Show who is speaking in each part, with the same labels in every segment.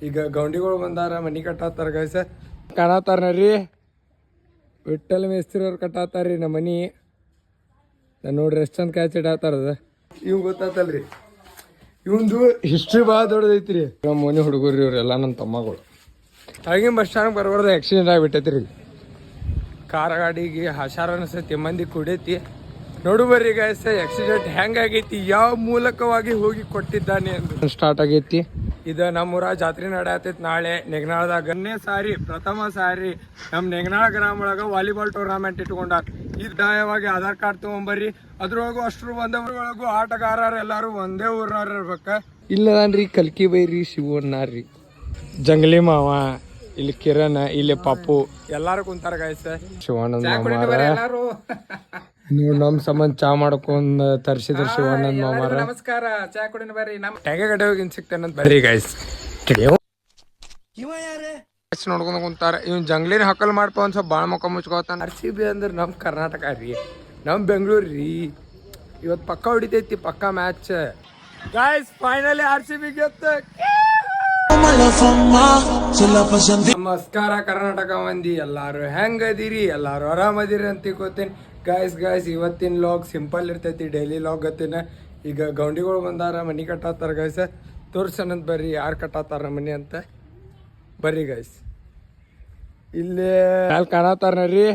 Speaker 1: ಈಗ ಗೌಂಡಿಗಳು ಬಂದಾರ, ಮನಿ ಕಟ್ಟಾತಾರ ಗೈಸ. ಕಾಣತಾರ ನಡ್ರಿ, ವಿಠಲ್ ಮೇಸ್ತ್ರಿ ಅವ್ರು ಕಟ್ಟಾತಾರ್ರಿ ನಮ್ಮ ಮನಿ. ನೋಡ್ರಿ ಎಷ್ಟು ಚಂದ ಕ್ಯಾಚ್ ಇಡಾತಾರದ. ಇವ್ ಗೊತ್ತಾತಲ್ರಿ, ಇವಂದು ಹಿಸ್ಟ್ರಿ ಭಾಳ ದೊಡ್ಡದೈತ್ರಿ. ನಮ್ಮ ಮನೆ ಹುಡುಗರು ಇವ್ರೆಲ್ಲ ನನ್ನ ತಮ್ಮಗಳು. ಹಾಗೆ ಬಸ್ ಸ್ಟ್ಯಾಂಡ್ ಬರ್ಬಾರ್ದು ಆಕ್ಸಿಡೆಂಟ್ ಆಗಿಬಿಟ್ಟೈತ್ರಿ. ಕಾರ್ ಗಾಡಿಗೆ ಹಸಾರ ಅನಿಸೈತಿ, ಮಂದಿ ಕುಡೈತಿ. ನೋಡು ಬರ್ರಿ ಗೈಸ್, ಆಕ್ಸಿಡೆಂಟ್ ಹೆಂಗಾಗೈತಿ, ಯಾವ ಮೂಲಕವಾಗಿ ಹೋಗಿ ಕೊಟ್ಟಿದ್ದಾನೆ ಅಂತ ಸ್ಟಾರ್ಟ್ ಆಗೈತಿ. ಇದು ನಮ್ಮೂರ ಜಾತ್ರೆ ನಡೆಯತೈತಿ ನಾಳೆ ನೆಗನಾಳದಾಗ. ಪ್ರಥಮ ಸಾರಿ ನಮ್ಮ ನೆಗನಾಳ ಗ್ರಾಮ ಒಳಗ ವಾಲಿಬಾಲ್ ಟೂರ್ನಮೆಂಟ್ ಇಟ್ಕೊಂಡಾರ. ಕಡ್ಡಾಯವಾಗಿ ಆಧಾರ್ ಕಾರ್ಡ್ ತಗೊಂಬರ್ರಿ. ಅದ್ರೊಳಗು ಅಷ್ಟ್ರು ಒಂದೊಳಗು ಆಟಗಾರರು ಎಲ್ಲಾರು ಒಂದೇ ಊರ್ನವ್ರು ಇರ್ಬೇಕ. ಇಲ್ಲದನ್ರಿ ಕಲ್ಕಿ ಬೈರಿ ಶಿವಣ್ಣಾರ್ರಿ, ಜಂಗಲಿ ಮಾವ, ಇಲ್ಲಿ ಕಿರಣ್, ಇಲ್ಲಿ ಪಾಪು ಎಲ್ಲಾರು ಕುಂತಾರ ಗಾಯ್ಸ. ಶಿವಾನಂದ ಮಾಮಾರ ನೀವು ನಮ್ ಸಂಬಂಧ ಚಾ ಮಾಡ್ಕೊಂಡ್ ತರ್ಸಿದ್ರ ಶಿವಾನಂದ ಮಾಮಾರ. ನಮಸ್ಕಾರ, ಚಾ ಕುಡಿನ ಬರ್ರಿ. ನಮ್ ಟೆಂಗೆ ಹೋಗಿ ಸಿಗ್ತೇನಂತ ಬರ್ರಿ ಗಾಯ್ಸ್. ನೋಡ್ಕೊಂಡ್ ಕುಂತಾರ. ಇವ್ ಜಂಗ್ಲಿನ ಹಕ್ಕಲ್ ಮಾಡ್ಪ ಒಂದ್ ಸ್ವಲ್ಪ ಬಾಳ ಮಕ್ಕ ಮುಚ್ಕೋತಾನ. RCB ಅಂದ್ರೆ ನಮ್ ಕರ್ನಾಟಕ ರೀ, ನಮ್ ಬೆಂಗಳೂರು ರೀ. ಇವತ್ ಪಕ್ಕ ಹೊಡಿತೈತಿ, ಪಕ್ಕ ಮ್ಯಾಚ್ ಗಾಯ್ಸ್. Finally RCB ಗೆತ್ತ. ನಮಸ್ಕಾರ ಕರ್ನಾಟಕ ಮಂದಿ, ಎಲ್ಲಾರು ಹೆಂಗದಿರಿ? ಎಲ್ಲಾರು ಆರಾಮದಿರಿ ಅಂತ ತಿಳ್ಕೊತೀನಿ ಗಾಯ್ಸ್. ಇವತ್ತಿನ ಲಾಗ್ ಸಿಂಪಲ್ ಇರ್ತೈತಿ, ಡೈಲಿ ಲಾಗ್ ಗತ್ತಿನ. ಈಗ ಗೌಂಡಿಗಳು ಬಂದಾರ, ಮನಿ ಕಟ್ಟಾತಾರ ಗಾಯ್ಸ್. ತೋರ್ಸನಂತ ಬರ್ರಿ ಯಾರು ಕಟ್ಟಾತಾರ ಮನಿ ಅಂತ. ಬರ್ರಿ ಗಾಯ್ಸ್, ಇಲ್ಲಿ ಕಾಣತಾರ ನಡ್ರಿ,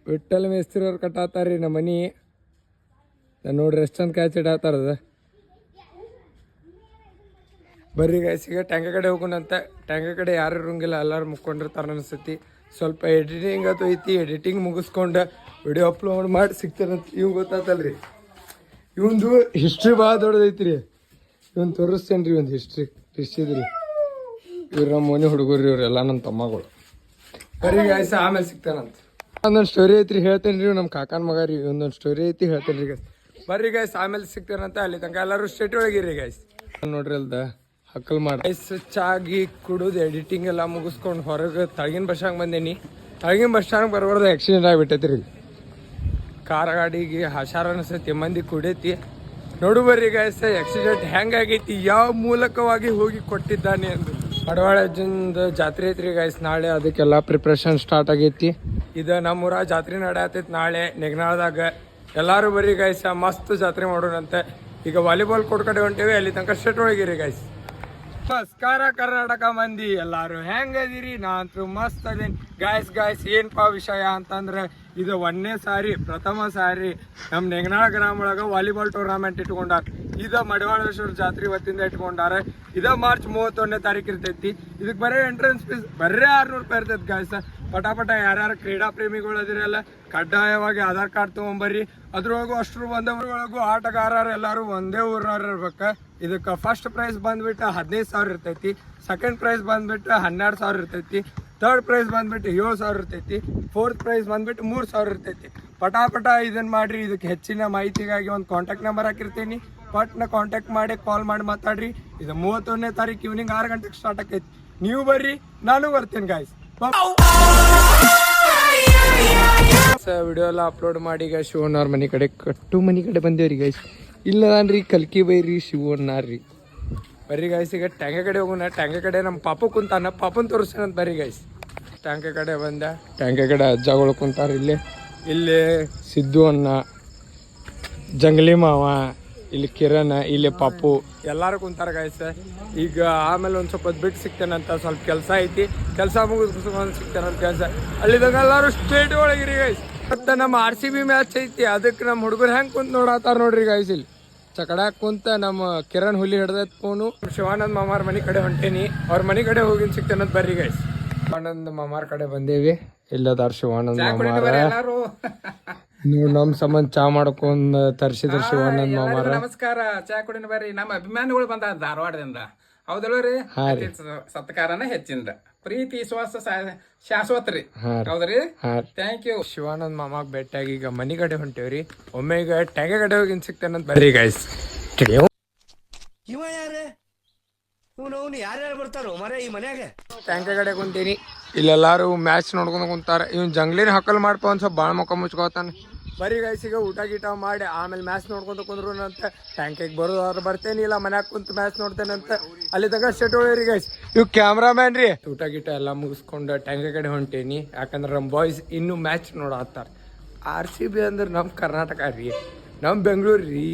Speaker 1: ವಿಠಲ್ ಮೇಸ್ತ್ರಿ ಅವ್ರು ಕಟ್ಟಾತಾರ್ರಿ ನಮ್ಮ ಮನಿ. ನೋಡ್ರಿ ಎಷ್ಟು ಚಂದ ಕ್ಯಾಚ್ ಇಡಾತಾರದ. ಬರ್ರಿ ಗಾಯ್ಸ್, ಈಗ ಟ್ಯಾಂಕ ಕಡೆ ಹೋಗೋಣಂತ. ಟ್ಯಾಂಕ ಕಡೆ ಯಾರು ಇರಂಗಿಲ್ಲ, ಎಲ್ಲರೂ ಮುಕ್ಕೊಂಡಿರ್ತಾರ ಅನಿಸ್ತೈತಿ. ಸ್ವಲ್ಪ ಎಡಿಟಿಂಗ್ ಅದು ಐತಿ, ಎಡಿಟಿಂಗ್ ಮುಗಿಸ್ಕೊಂಡು ವಿಡಿಯೋ ಅಪ್ಲೋಡ್ ಮಾಡಿ ಸಿಗ್ತಾರಂತ. ಇವ್ ಗೊತ್ತಾತಲ್ರಿ, ಇವಂದು ಹಿಸ್ಟ್ರಿ ಭಾಳ ದೊಡ್ಡದೈತ್ರಿ. ಇವನ್ ತೋರಿಸ್ತೇನೆ ರೀ, ಒಂದು ಹಿಸ್ಟ್ರಿ ಇದ್ರಿ. ಇವ್ರು ನಮ್ಮ ಮನೆ ಹುಡುಗರು ಇವ್ರೆಲ್ಲ ನನ್ನ ತಮ್ಮಗಳು. ಬರ್ರಿ ಗಾಯ್ಸ್, ಆಮೇಲೆ ಸಿಗ್ತಾನಂತ. ಒಂದೊಂದು ಸ್ಟೋರಿ ಐತ್ರಿ, ಹೇಳ್ತೇನೆ ರೀ. ನಮ್ಮ ಕಾಕನ ಮಗ ರೀ, ಒಂದೊಂದು ಸ್ಟೋರಿ ಐತಿ, ಹೇಳ್ತೇನೆ ರೀ ಗಾಯ್ಸ್. ಬರ್ರಿ ಗಾಯ್ಸ್, ಆಮೇಲೆ ಸಿಗ್ತಾನಂತ. ಅಲ್ಲಿ ತನಕ ಎಲ್ಲರೂ ಸ್ಟೇಟ್ ಒಳಗಿರಿ ಗಾಯ್ಸ್. ನೋಡ್ರಿ ಅಲ್ದ ಹಕ್ಕಲ್ ಮಾಡಿ ಚಾಗಿ ಕುಡುದು ಎಡಿಟಿಂಗ್ ಎಲ್ಲ ಮುಗಿಸ್ಕೊಂಡು ಹೊರಗೆ ತಳಗಿನ ಬಸ್ ಸ್ಟ್ಯಾಂಡ್ ಬಂದೇನಿ. ತಳಗಿನ ಬಸ್ ಸ್ಟ್ಯಾಂಡ್ ಬರ್ಬಾರ್ದು ಆಕ್ಸಿಡೆಂಟ್ ಆಗಿಬಿಟ್ಟೈತ್ರಿ. ಕಾರ್ ಗಾಡಿಗೆ ಹಸಾರ ಅನಿಸೈತಿ, ಮಂದಿ ಕುಡೈತಿ. ನೋಡು ಬರ್ರಿ ಗಾಯ್ಸ್, ಆಕ್ಸಿಡೆಂಟ್ ಹೆಂಗಾಗೈತಿ, ಯಾವ ಮೂಲಕವಾಗಿ ಹೋಗಿ ಕೊಟ್ಟಿದ್ದಾನೆ ಅಂತ. ಮಡವಾಳಜ್ಜಂದ ಜಾತ್ರೆ ಐತ್ರಿ ಗಾಯ್ಸ್ ನಾಳೆ, ಅದಕ್ಕೆಲ್ಲ ಪ್ರಿಪ್ರೇಷನ್ ಸ್ಟಾರ್ಟ್ ಆಗೈತಿ. ಇದು ನಮ್ಮೂರ ಜಾತ್ರೆ ನಡೆಯತೈತಿ ನಾಳೆ ನೆಗನಾಳದಾಗ. ಎಲ್ಲಾರು ಬರ್ರಿ ಗಾಯ್ಸ್, ಮಸ್ತ್ ಜಾತ್ರೆ ಮಾಡೋಣಂತೆ. ಈಗ ವಾಲಿಬಾಲ್ ಕೋರ್ಟ್ ಕಡೆ ಹೊಂಟೇವಿ, ಅಲ್ಲಿ ತನಕ ಸ್ಟೇಟ್ ಒಳಗಿರಿ ಗಾಯ್ಸ್. ನಮಸ್ಕಾರ ಕರ್ನಾಟಕ ಮಂದಿ, ಎಲ್ಲಾರು ಹೆಂಗದಿರಿ? ನಾನಂತೂ ಮಸ್ತ್ ಅದೇನಿ ಗಾಯ್ಸ್. ಏನಪ್ಪಾ ವಿಷಯ ಅಂತಂದ್ರೆ, ಇದು ಪ್ರಥಮ ಸಾರಿ ನಮ್ಮ ನೆಗನಾಳ ಗ್ರಾಮ ಒಳಗ ವಾಲಿಬಾಲ್ ಟೂರ್ನಮೆಂಟ್ ಇಟ್ಕೊಂಡಾರ. ಇದ ಮಡವಾಳೇಶ್ವರ ಜಾತ್ರೆ ಇವತ್ತಿಂದ ಇಟ್ಕೊಂಡಾರ. ಇದ ಮಾರ್ಚ್ 31ನೇ ತಾರೀಕು ಇರ್ತೈತಿ. ಇದಕ್ಕೆ ಬರೀ ಎಂಟ್ರೆನ್ಸ್ ಫೀಸ್ ಬರೀ 600 ರೂಪಾಯಿ ಇರ್ತೈತಿ ಗಾಯ್ಸ್. ಪಟಾಪಟ ಯಾರ್ಯಾರು ಕ್ರೀಡಾ ಪ್ರೇಮಿಗಳು ಅದಿರಲ್ಲ, ಕಡ್ಡಾಯವಾಗಿ ಆಧಾರ್ ಕಾರ್ಡ್ ತಗೊಂಬರ್ರಿ. ಅದ್ರೊಳಗು ಅಷ್ಟ್ರು ಒಂದೊಳಗು ಆಟಗಾರರು ಎಲ್ಲಾರು ಒಂದೇ ಊರ್ನವ್ರು ಇರ್ಬೇಕ. ಇದಕ್ಕೆ ಫಸ್ಟ್ ಪ್ರೈಸ್ ಬಂದ್ಬಿಟ್ಟು 15,000 ಇರ್ತೈತಿ. ಸೆಕೆಂಡ್ ಪ್ರೈಸ್ ಬಂದ್ಬಿಟ್ಟು 12,000 ಇರ್ತೈತಿ. ಥರ್ಡ್ ಪ್ರೈಸ್ ಬಂದ್ಬಿಟ್ಟು 7,000 ಇರ್ತೈತಿ. ಫೋರ್ತ್ ಪ್ರೈಸ್ ಬಂದ್ಬಿಟ್ಟು 3,000 ಇರ್ತೈತಿ. ಪಟಾಪಟ ಇದನ್ನ ಮಾಡ್ರಿ. ಇದಕ್ಕೆ ಹೆಚ್ಚಿನ ಮಾಹಿತಿಗಾಗಿ ಒಂದು ಕಾಂಟ್ಯಾಕ್ಟ್ ನಂಬರ್ ಹಾಕಿರ್ತೀನಿ, ಪಟ್ನ ಕಾಂಟ್ಯಾಕ್ಟ್ ಮಾಡಿ ಕಾಲ್ ಮಾಡಿ ಮಾತಾಡ್ರಿ. ಇದು 31ನೇ ತಾರೀಕು ಈವ್ನಿಂಗ್ 6 ಗಂಟೆಗೆ ಸ್ಟಾರ್ಟ್ ಆಕೈತಿ. ನೀವು ಬರ್ರಿ, ನಾನು ಬರ್ತೀನಿ ಗಾಯ್ಸ್. ವಿಡಿಯೋ ಎಲ್ಲ ಅಪ್ಲೋಡ್ ಮಾಡಿ ಗಾಯ್ಸ್. ಶಿವಣ್ಣವ್ರ ಮನೆ ಕಡೆ ಬಂದೇವ್ರಿ ಗಾಯ್ಸ್. ಇಲ್ಲದನ್ರಿ ಕಲ್ಕಿ ಬೈರಿ ಶಿವಣ್ಣಾರ್ರಿ. ಬರ್ರಿ ಗಾಯ್ಸ್, ಈಗ ಟ್ಯಾಂಕ ಕಡೆ ಹೋಗೋಣ. ಟ್ಯಾಂಕ ಕಡೆ ನಮ್ಮ ಪಾಪು ಕುಂತಾನ, ಪಾಪನ್ ತೋರಿಸ್ತಾನಂತ ಬರ್ರಿ ಗಾಯ್ಸ್. ಟ್ಯಾಂಕ ಕಡೆ ಬಂದ, ಟ್ಯಾಂಕ ಕಡೆ ಅಜ್ಜಗಳು ಕುಂತಾರ. ಇಲ್ಲಿ ಸಿದ್ದು ಅಣ್ಣ, ಜಂಗಲಿ ಮಾವ, ಇಲ್ಲಿ ಕಿರಣ್, ಇಲ್ಲಿ ಪಾಪು ಎಲ್ಲಾರು ಕುಂತಾರ ಗಾಯ್ಸ್. ಈಗ ಆಮೇಲೆ ಒಂದ್ ಸ್ವಲ್ಪ ಬಿಟ್ಟು ಸಿಗ್ತೇನಂತ, ಸ್ವಲ್ಪ ಕೆಲಸ ಐತಿ. ಕೆಲಸ ಮುಗಿಸ್ಕೊಂಡು ಸಿಗ್ತೇನಂತ ಕೆಲಸ. ಅಲ್ಲಿದಾಗ ಎಲ್ಲಾರು ಸ್ಟೇಟ್ ಒಳಗಿರಿ ಗಾಯ್ಸ್. ಮತ್ತೆ ನಮ್ಮ RCB ಮ್ಯಾಚ್ ಐತಿ, ಅದಕ್ಕೆ ನಮ್ಮ ಹುಡುಗರು ಹೆಂಗ್ ಕುಂತ ನೋಡತ್ತಾರ ನೋಡ್ರಿ ಗಾಯ್ಸ್. ಇಲ್ಲಿ ಚಕಡಾಕ್ ಕುಂತ ನಮ್ಮ ಕಿರಣ್ ಹುಲಿ ಹಿಡ್ದೈತ್ ಫೋನು. ಶಿವಾನಂದ್ ಮಾಮಾರ್ ಮನಿ ಕಡೆ ಹೊಂಟೇನಿ, ಅವ್ರ ಮನಿ ಕಡೆ ಹೋಗಿ ಸಿಗ್ತೇನಂತ ಬರ್ರಿ ಗಾಯ್ಸ್. ಶಿವಾನಂದ್ ಮಾಮಾರ್ ಕಡೆ ಬಂದೇವಿ. ಇಲ್ಲದಾರ ಶಿವಾನಂದ್ ಮಾಮಾರ. ನೀವು ನಮ್ ಸಂಬಂಧ ಚಾ ಮಾಡ್ಕೊಂಡ್ ತರ್ಸಿದ್ರ ಶಿವಾನಂದ್ ಮಾಮಾರ.
Speaker 2: ನಮಸ್ಕಾರ, ಚಾ ಕುಡಿನ ಬರ್ರಿ. ನಮ್ಮ ಅಭಿಮಾನಿಗಳು ಬಂದ ಧಾರವಾಡದಿಂದ, ಹೌದಲ್ರಿ? ಸತ್ಕಾರನ ಹೆಚ್ಚಿಂದ, ಪ್ರೀತಿ ವಿಶ್ವಾಸ ಶಾಶ್ವತ ರೀ, ಹೌದ್ರಿ? Thank you.
Speaker 1: ಶಿವಾನಂದ್ ಮಾಮಾಗ್ ಭೇಟಿಯಾಗಿ ಈಗ ಮನಿ ಕಡೆ ಹೊಂಟೇವ್ರಿ. ಒಮ್ಮೆ ಈಗ ಟ್ಯಾಂಕ ಕಡೆ ಹೋಗಿ ಸಿಗ್ತೇನಂತ ಬರ್ರಿ ಗಾಯ್ಸ್.
Speaker 3: ಇವ ಯಾರೇ ಯಾರ್ಯಾರು ಬರ್ತಾರೋ ಮರ ಈ ಮನ್ಯಾಗ?
Speaker 1: ಟ್ಯಾಂಕ ಕಡೆ ಕುಂತೀನಿ. ಇಲ್ಲೆಲ್ಲಾರು ಮ್ಯಾಚ್ ನೋಡ್ಕೊಂಡ್ ಕುಂತಾರ. ಇವ್ನ್ ಜಂಗ್ಲಿನ ಹಕ್ಕಲ್ ಮಾಡ್ಪ ಒಂದ್ ಸ್ವಲ್ಪ ಬಾಳ ಮಕ್ಕ ಮುಚ್ಕೋತಾನ. ಬರೀ ಗೈಸಿಗೆ ಊಟ ಗೀಟ ಮಾಡಿ ಆಮೇಲೆ ಮ್ಯಾಚ್ ನೋಡ್ಕೊಂತ ಕುಂದ್ರು ಅಂತ ಟ್ಯಾಂಕಿಗೆ ಬರೋದಾದ್ರೆ ಬರ್ತೇನೆ, ಇಲ್ಲ ಮನ್ಯಾಗ ಕುಂತು ಮ್ಯಾಚ್ ನೋಡ್ತೇನೆ ಅಂತ ಅಲ್ಲಿ ತನಕ ಸ್ಟೇಟ್ ಹೋಗ್ರಿ ಗೈಸ್. ಇವ್ ಕ್ಯಾಮ್ರಾಮ್ಯಾನ್ ರೀ ಊಟ ಗೀಟ ಎಲ್ಲ ಮುಗಿಸ್ಕೊಂಡು ಟ್ಯಾಂಕ ಕಡೆ ಹೊಂಟೇನಿ. ಯಾಕಂದ್ರೆ ನಮ್ಮ ಬಾಯ್ಸ್ ಇನ್ನೂ ಮ್ಯಾಚ್ ನೋಡತ್ತಾರ. RCB ಅಂದ್ರೆ ನಮ್ಮ ಕರ್ನಾಟಕ ರೀ, ನಮ್ಮ ಬೆಂಗಳೂರು ರೀ.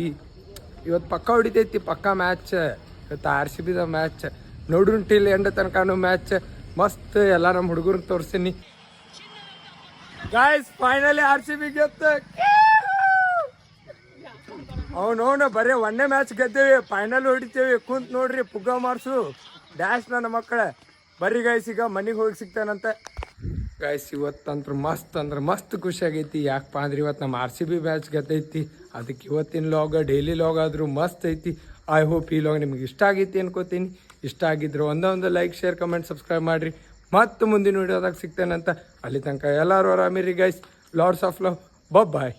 Speaker 1: ಇವತ್ತು ಪಕ್ಕ ಹೊಡಿತೈತಿ, ಪಕ್ಕ ಮ್ಯಾಚ್ ಇವತ್ತು RCBದ ಮ್ಯಾಚ್ ನೋಡುಂಟಿಲ್ಲ ಎಂಡ ತನಕನೂ ಮ್ಯಾಚ್ ಮಸ್ತ್ ಎಲ್ಲ ನಮ್ಮ ಹುಡುಗರಿಗೆ ತೋರಿಸ್ತೀನಿ. ಗಾಯ್ಸ್ ಫೈನಲಿ RCB ಗೆದ್ದು. ಅವನು ಬರೀ ಒಂದೇ ಮ್ಯಾಚ್ ಗೆದ್ದೇವಿ, ಫೈನಲ್ ಹೊಡಿತೇವಿ. ಕುಂತ್ ನೋಡ್ರಿ ಪುಗ್ಗ ಮಾರ್ಸು ಡ್ಯಾಶ್ ನನ್ನ ಮಕ್ಕಳ. ಬರ್ರಿ ಗೈಸ್ ಈಗ ಮನೆಗೆ ಹೋಗಿ ಸಿಗ್ತಾನಂತೆ. ಗೈಸ್ ಇವತ್ತಂತ್ರ ಮಸ್ತ್ ಅಂದ್ರೆ ಮಸ್ತ್ ಖುಷಿ ಆಗೈತಿ. ಯಾಕಪ್ಪ ಅಂದ್ರೆ ಇವತ್ತು ನಮ್ಮ RCB ಮ್ಯಾಚ್ ಗೆದ್ದೈತಿ. ಅದಕ್ಕೆ ಇವತ್ತಿನ ಲಾಗ್ ಡೈಲಿ ಲಾಗ್ ಆದರೂ ಮಸ್ತ್ ಐತಿ. ಐ ಹೋಪ್ ಈ ಲಾಗ್ ನಿಮ್ಗೆ ಇಷ್ಟ ಆಗೈತಿ ಅನ್ಕೋತೀನಿ. ಇಷ್ಟ ಆಗಿದ್ರೆ ಒಂದೊಂದು ಲೈಕ್ ಶೇರ್ ಕಮೆಂಟ್ ಸಬ್ಸ್ಕ್ರೈಬ್ ಮಾಡಿರಿ. ಮತ್ತು ಮುಂದಿನ ವಿಡಿಯೋದಾಗ ಸಿಗ್ತೇನಂತ. ಅಲ್ಲಿ ತನಕ ಎಲ್ಲರೂ ಆರಾಮಿರಿ guys. Lords of love. Bye.